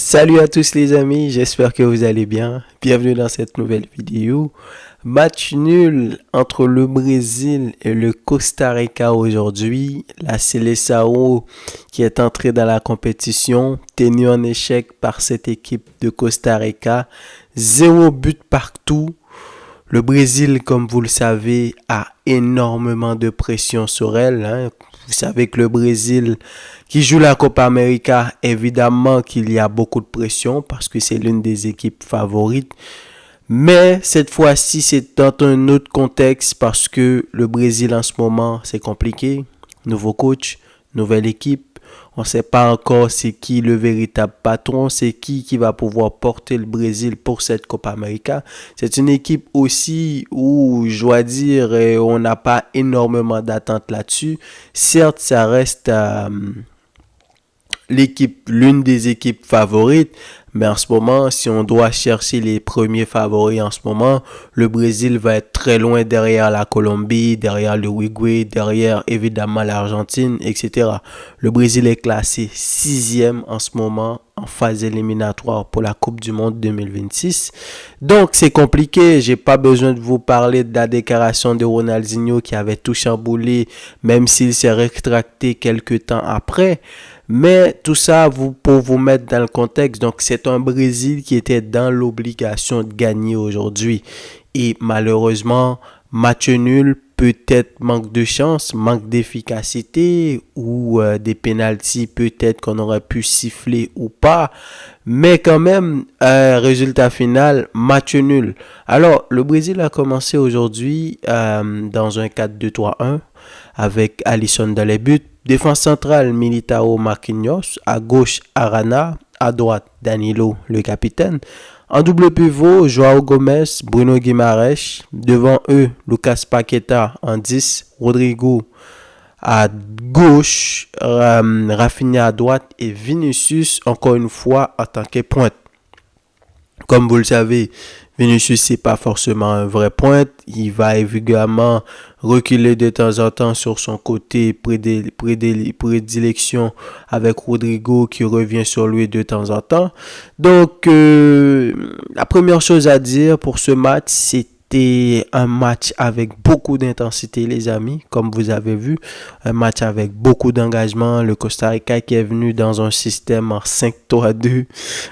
Salut à tous les amis, j'espère que vous allez bien. Bienvenue dans cette nouvelle vidéo. Match nul entre le Brésil et le Costa Rica aujourd'hui. La Seleção qui est entrée dans la compétition, tenue en échec par cette équipe de Costa Rica. 0 but partout. Le Brésil, comme vous le savez, a énormément de pression sur elle. Vous savez que le Brésil qui joue la Copa América, évidemment qu'il y a beaucoup de pression parce que c'est l'une des équipes favorites. Mais cette fois-ci, c'est dans un autre contexte parce que le Brésil en ce moment, c'est compliqué. Nouveau coach, nouvelle équipe. On ne sait pas encore c'est qui le véritable patron, c'est qui va pouvoir porter le Brésil pour cette Copa América. C'est une équipe aussi où, je dois dire, on n'a pas énormément d'attentes là-dessus. Certes, ça reste l'une des équipes favorites, mais en ce moment, si on doit chercher les premiers favoris en ce moment, le Brésil va être très loin derrière la Colombie, derrière l'Uruguay, derrière évidemment l'Argentine, etc. Le Brésil est classé 6e en ce moment en phase éliminatoire pour la Coupe du Monde 2026. Donc c'est compliqué, j'ai pas besoin de vous parler de la déclaration de Ronaldinho qui avait tout chamboulé, même s'il s'est rétracté quelques temps après. Mais tout ça, pour vous mettre dans le contexte, donc c'est un Brésil qui était dans l'obligation de gagner aujourd'hui. Et malheureusement, match nul, peut-être manque de chance, manque d'efficacité ou des pénaltys peut-être qu'on aurait pu siffler ou pas. Mais quand même, résultat final, match nul. Alors, le Brésil a commencé aujourd'hui dans un 4-2-3-1 avec Alisson dans les buts. Défense centrale, Militao Marquinhos. À gauche, Arana. À droite, Danilo, le capitaine. En double pivot, Joao Gomes, Bruno Guimaraes. Devant eux, Lucas Paqueta en 10. Rodrigo à gauche. Rafinha à droite. Et Vinicius, encore une fois, en tant que pointe. Comme vous le savez, Vinicius, c'est pas forcément un vrai pointe. Il va évidemment reculer de temps en temps sur son côté prédilection avec Rodrigo qui revient sur lui de temps en temps. Donc, la première chose à dire pour ce match, c'était un match avec beaucoup d'intensité, les amis, comme vous avez vu. Un match avec beaucoup d'engagement. Le Costa Rica qui est venu dans un système en 5-3-2.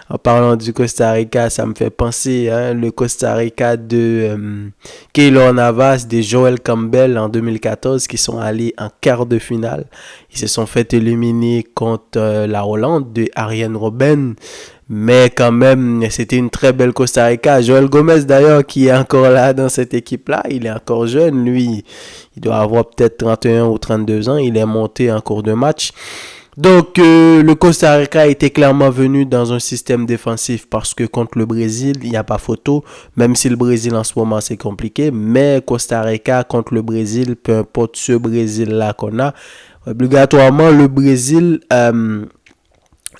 En parlant du Costa Rica, ça me fait penser, le Costa Rica de Keylor Navas, de Joel Campbell en 2014 qui sont allés en quart de finale. Ils se sont fait éliminer contre la Hollande de Arjen Robben. Mais quand même, c'était une très belle Costa Rica. Joel Gomez d'ailleurs qui est encore là dans cette équipe-là, il est encore jeune. Lui, il doit avoir peut-être 31 ou 32 ans. Il est monté en cours de match. Donc, le Costa Rica était clairement venu dans un système défensif parce que contre le Brésil, il n'y a pas photo. Même si le Brésil en ce moment, c'est compliqué. Mais Costa Rica contre le Brésil, peu importe ce Brésil-là qu'on a, obligatoirement, le Brésil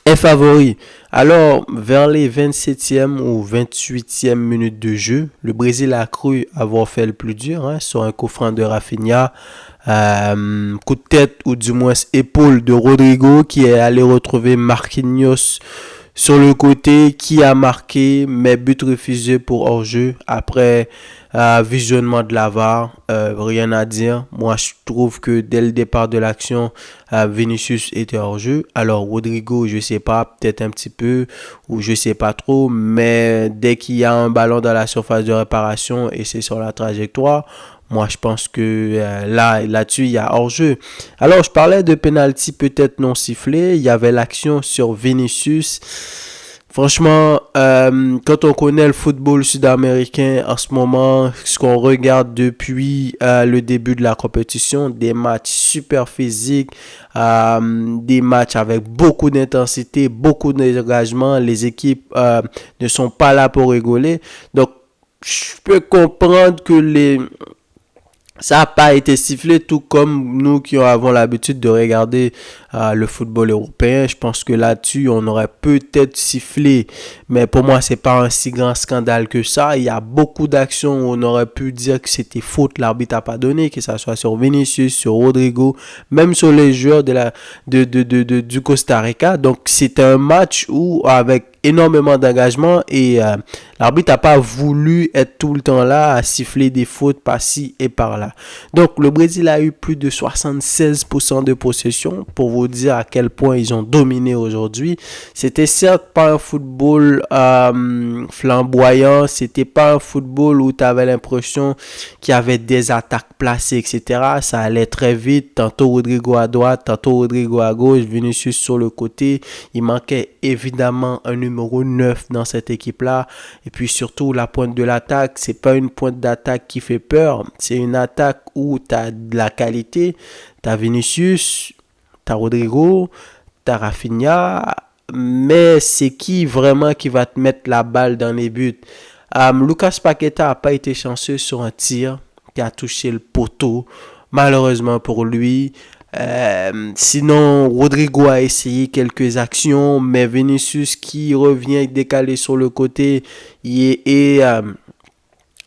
est favori. Alors, vers les 27e ou 28e minutes de jeu, le Brésil a cru avoir fait le plus dur sur un coup franc de Rafinha. Coup de tête ou du moins épaule de Rodrigo qui est allé retrouver Marquinhos sur le côté qui a marqué, mais but refusé pour hors-jeu après visionnement de la VAR. Rien à dire. Moi, je trouve que dès le départ de l'action, Vinicius était hors-jeu. Alors, Rodrigo, je sais pas, peut-être un petit peu, ou je sais pas trop, mais dès qu'il y a un ballon dans la surface de réparation et c'est sur la trajectoire, moi, je pense que là-dessus, il y a hors-jeu. Alors, je parlais de penalty peut-être non sifflé. Il y avait l'action sur Vinicius. Franchement, quand on connaît le football sud-américain en ce moment, ce qu'on regarde depuis le début de la compétition, des matchs super physiques, des matchs avec beaucoup d'intensité, beaucoup d'engagement. Les équipes ne sont pas là pour rigoler. Donc, je peux comprendre que ça n'a pas été sifflé, tout comme nous qui avons l'habitude de regarder le football européen. Je pense que là-dessus, on aurait peut-être sifflé, mais pour moi, c'est pas un si grand scandale que ça. Il y a beaucoup d'actions où on aurait pu dire que c'était faute, l'arbitre n'a pas donné, que ça soit sur Vinicius, sur Rodrigo, même sur les joueurs du Costa Rica. Donc, c'était un match où, avec énormément d'engagement et l'arbitre n'a pas voulu être tout le temps là à siffler des fautes par-ci et par-là. Donc le Brésil a eu plus de 76% de possession pour vous dire à quel point ils ont dominé aujourd'hui. C'était certes pas un football flamboyant, c'était pas un football où tu avais l'impression qu'il y avait des attaques placées, etc. Ça allait très vite, tantôt Rodrigo à droite, tantôt Rodrigo à gauche, Vinicius sur le côté. Il manquait évidemment un numéro 9 dans cette équipe-là. Et puis surtout, la pointe de l'attaque, c'est pas une pointe d'attaque qui fait peur. C'est une attaque où tu as de la qualité. Tu as Vinicius, tu as Rodrigo, tu as Rafinha. Mais c'est qui vraiment qui va te mettre la balle dans les buts? Lucas Paqueta n'a pas été chanceux sur un tir qui a touché le poteau. Malheureusement pour lui. Sinon, Rodrigo a essayé quelques actions, mais Vinicius qui revient décalé sur le côté et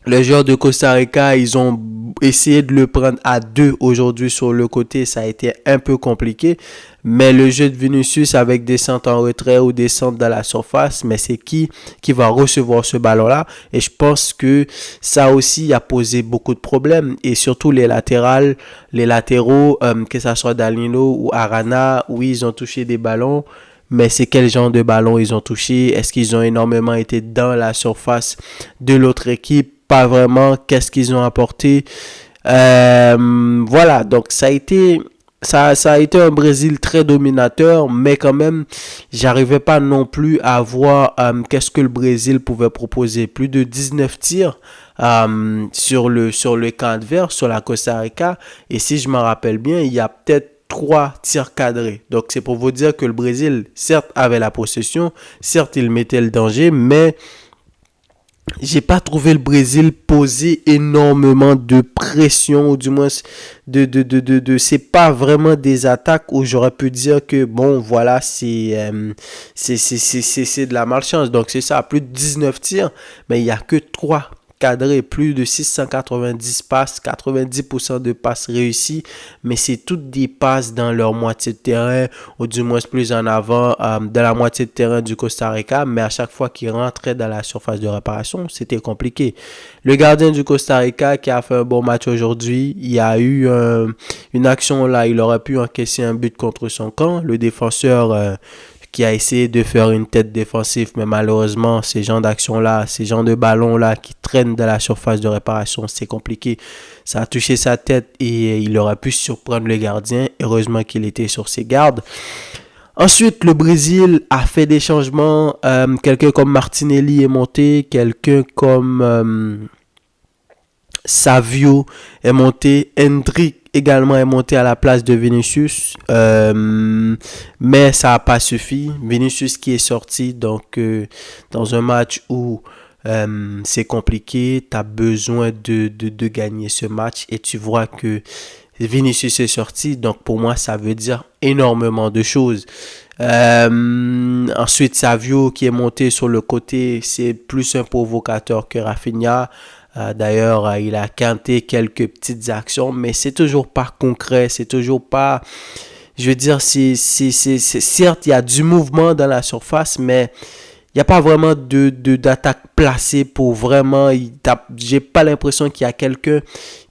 les joueurs de Costa Rica, ils ont essayé de le prendre à deux aujourd'hui sur le côté. Ça a été un peu compliqué. Mais le jeu de Vinicius avec des centres en retrait ou des centres dans la surface, mais c'est qui va recevoir ce ballon-là? Et je pense que ça aussi a posé beaucoup de problèmes. Et surtout les latéraux, que ce soit Danilo ou Arana, oui, ils ont touché des ballons. Mais c'est quel genre de ballon ils ont touché? Est-ce qu'ils ont énormément été dans la surface de l'autre équipe? Pas vraiment. Qu'est-ce qu'ils ont apporté? Voilà, donc ça a été un Brésil très dominateur, mais quand même, j'arrivais pas non plus à voir qu'est-ce que le Brésil pouvait proposer. Plus de 19 tirs sur le camp adverse, sur la Costa Rica. Et si je me rappelle bien, il y a peut-être 3 tirs cadrés. Donc c'est pour vous dire que le Brésil, certes, avait la possession, certes, il mettait le danger, mais j'ai pas trouvé le Brésil poser énormément de pression, ou du moins c'est pas vraiment des attaques où j'aurais pu dire que bon voilà c'est de la malchance. Donc c'est ça, plus de 19 tirs, mais il y a que 3 cadré, plus de 690 passes, 90% de passes réussies, mais c'est toutes des passes dans leur moitié de terrain, ou du moins plus en avant de la moitié de terrain du Costa Rica, mais à chaque fois qu'ils rentraient dans la surface de réparation, c'était compliqué. Le gardien du Costa Rica qui a fait un bon match aujourd'hui, il y a eu une action là, il aurait pu encaisser un but contre son camp, le défenseur qui a essayé de faire une tête défensive, mais malheureusement, ces genres d'actions-là, ces genres de ballons-là qui traînent dans la surface de réparation, c'est compliqué. Ça a touché sa tête et il aurait pu surprendre le gardien. Heureusement qu'il était sur ses gardes. Ensuite, le Brésil a fait des changements. Quelqu'un comme Martinelli est monté. Quelqu'un comme Savio est monté. Hendrick également est monté à la place de Vinicius, mais ça n'a pas suffi. Vinicius qui est sorti donc dans un match où c'est compliqué, tu as besoin de gagner ce match et tu vois que Vinicius est sorti, donc pour moi ça veut dire énormément de choses. Ensuite Savio qui est monté sur le côté, c'est plus un provocateur que Rafinha. D'ailleurs, il a quinté quelques petites actions, mais c'est toujours pas concret, c'est toujours pas... Je veux dire, certes, il y a du mouvement dans la surface, mais il n'y a pas vraiment d'attaque placée pour vraiment... J'ai pas l'impression qu'il y a quelqu'un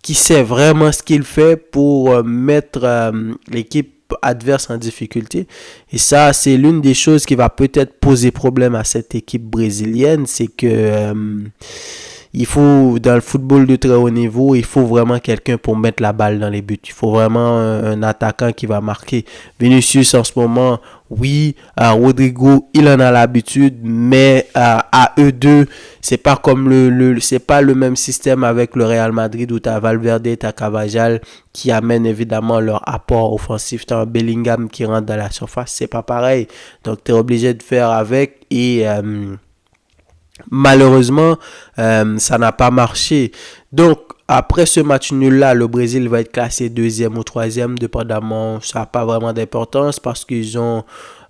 qui sait vraiment ce qu'il fait pour mettre l'équipe adverse en difficulté. Et ça, c'est l'une des choses qui va peut-être poser problème à cette équipe brésilienne, c'est que... il faut, dans le football de très haut niveau, il faut vraiment quelqu'un pour mettre la balle dans les buts. Il faut vraiment un attaquant qui va marquer. Vinicius, en ce moment, oui, Rodrigo, il en a l'habitude, mais à eux deux, c'est pas comme c'est pas le même système avec le Real Madrid où tu as Valverde, tu as Carvajal qui amènent évidemment leur apport offensif. Tu as un Bellingham qui rentre dans la surface, c'est pas pareil. Donc, tu es obligé de faire avec et... Malheureusement, ça n'a pas marché. Donc, après ce match nul-là, le Brésil va être classé deuxième ou troisième, dépendamment. Ça n'a pas vraiment d'importance parce qu'ils ont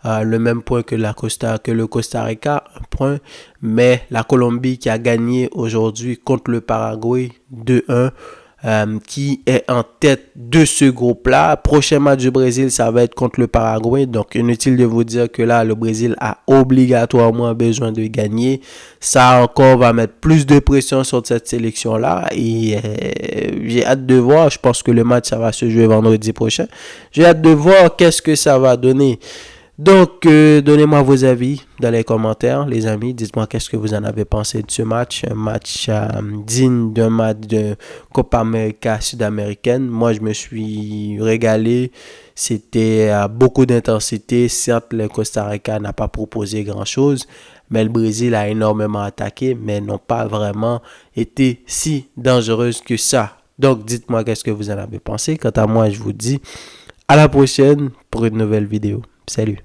le même point que le Costa Rica, un point. Mais la Colombie qui a gagné aujourd'hui contre le Paraguay 2-1, qui est en tête de ce groupe-là. Prochain match du Brésil, ça va être contre le Paraguay. Donc, inutile de vous dire que là, le Brésil a obligatoirement besoin de gagner. Ça encore va mettre plus de pression sur cette sélection-là. Et j'ai hâte de voir. Je pense que le match, ça va se jouer vendredi prochain. J'ai hâte de voir qu'est-ce que ça va donner. Donc, donnez-moi vos avis dans les commentaires, les amis. Dites-moi qu'est-ce que vous en avez pensé de ce match. Un match digne d'un match de Copa América sud-américaine. Moi, je me suis régalé. C'était beaucoup d'intensité. Certes, le Costa Rica n'a pas proposé grand-chose, mais le Brésil a énormément attaqué, mais n'ont pas vraiment été si dangereuses que ça. Donc, dites-moi qu'est-ce que vous en avez pensé. Quant à moi, je vous dis à la prochaine pour une nouvelle vidéo. Salut.